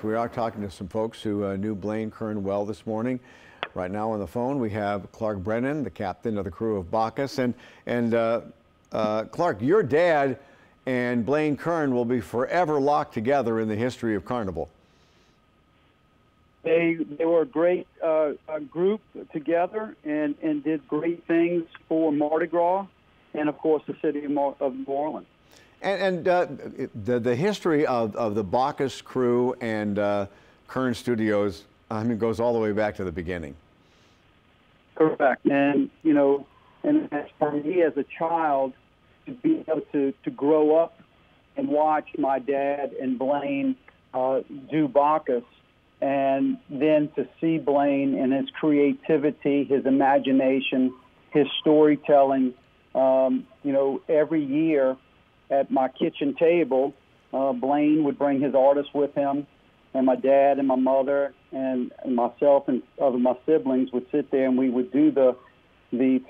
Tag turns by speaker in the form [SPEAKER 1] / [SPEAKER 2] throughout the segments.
[SPEAKER 1] We are talking to some folks who knew Blaine Kern well this morning. Right now on the phone we have Clark Brennan, the captain of the crew of Bacchus. Clark, your dad and Blaine Kern will be forever locked together in the history of Carnival.
[SPEAKER 2] They were a great group together and did great things for Mardi Gras and, of course, the city of New Orleans.
[SPEAKER 1] The history of the Bacchus crew and Kern Studios, I mean, goes all the way back to the beginning.
[SPEAKER 2] Correct. And, you know, and as for me as a child, to be able to grow up and watch my dad and Blaine do Bacchus, and then to see Blaine and his creativity, his imagination, his storytelling, you know, every year at my kitchen table, Blaine would bring his artists with him, and my dad and my mother and myself and other my siblings would sit there, and we would do the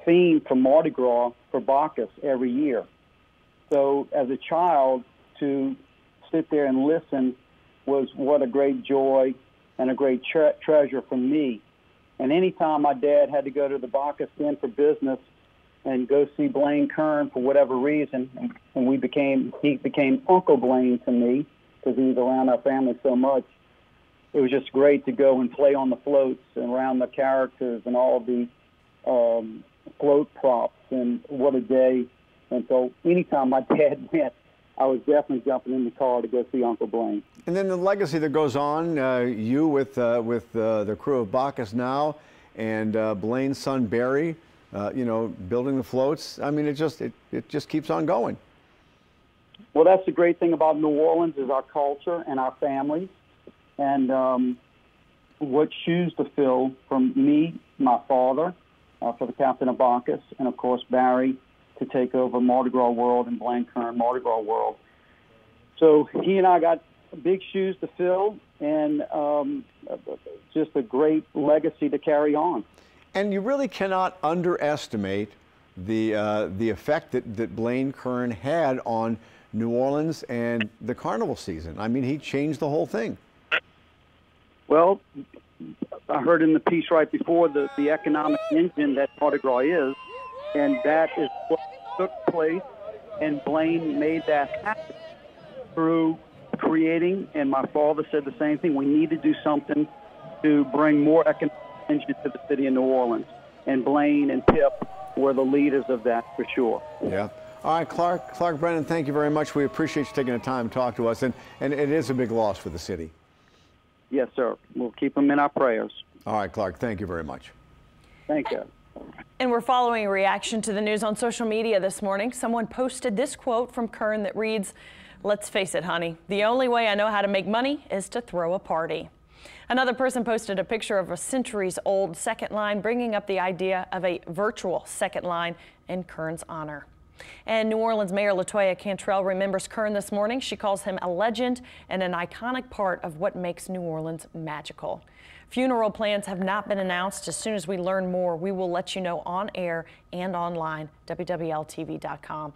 [SPEAKER 2] theme for Mardi Gras for Bacchus every year. So as a child, to sit there and listen was what a great joy and a great treasure for me. And anytime my dad had to go to the Bacchus Den for business and go see Blaine Kern for whatever reason, and he became Uncle Blaine to me because he was around our family so much. It was just great to go and play on the floats and around the characters and all the float props, and what a day. And so anytime my dad went, I was definitely jumping in the car to go see Uncle Blaine.
[SPEAKER 1] And then the legacy that goes on, you with the crew of Bacchus now, and Blaine's son Barry, you know, building the floats. I mean, it just keeps on going.
[SPEAKER 2] Well, that's the great thing about New Orleans is our culture and our families, and what shoes to fill from me, my father, for the captain of Bacchus, and of course Barry to take over Mardi Gras World and Blaine Kern Mardi Gras World. So he and I got big shoes to fill, and just a great legacy to carry on.
[SPEAKER 1] And you really cannot underestimate the effect that Blaine Kern had on New Orleans and the carnival season. I mean, he changed the whole thing.
[SPEAKER 2] Well, I heard in the piece right before the economic engine that Mardi Gras is, and that is what took place, and Blaine made that happen through creating, and my father said the same thing, we need to do something to bring more economic engine to the city of New Orleans, and Blaine and Pip were the leaders of that for sure.
[SPEAKER 1] Yeah. All right, Clark Brennan, thank you very much. We appreciate you taking the time to talk to us, and it is a big loss for the city.
[SPEAKER 2] Yes, sir. We'll keep them in our prayers.
[SPEAKER 1] All right, Clark, thank you very much.
[SPEAKER 2] Thank you.
[SPEAKER 3] And we're following a reaction to the news on social media this morning. Someone posted this quote from Kern that reads, "Let's face it, honey, the only way I know how to make money is to throw a party." Another person posted a picture of a centuries-old second line, bringing up the idea of a virtual second line in Kern's honor. And New Orleans Mayor Latoya Cantrell remembers Kern this morning. She calls him a legend and an iconic part of what makes New Orleans magical. Funeral plans have not been announced. As soon as we learn more, we will let you know on air and online, WWLTV.com.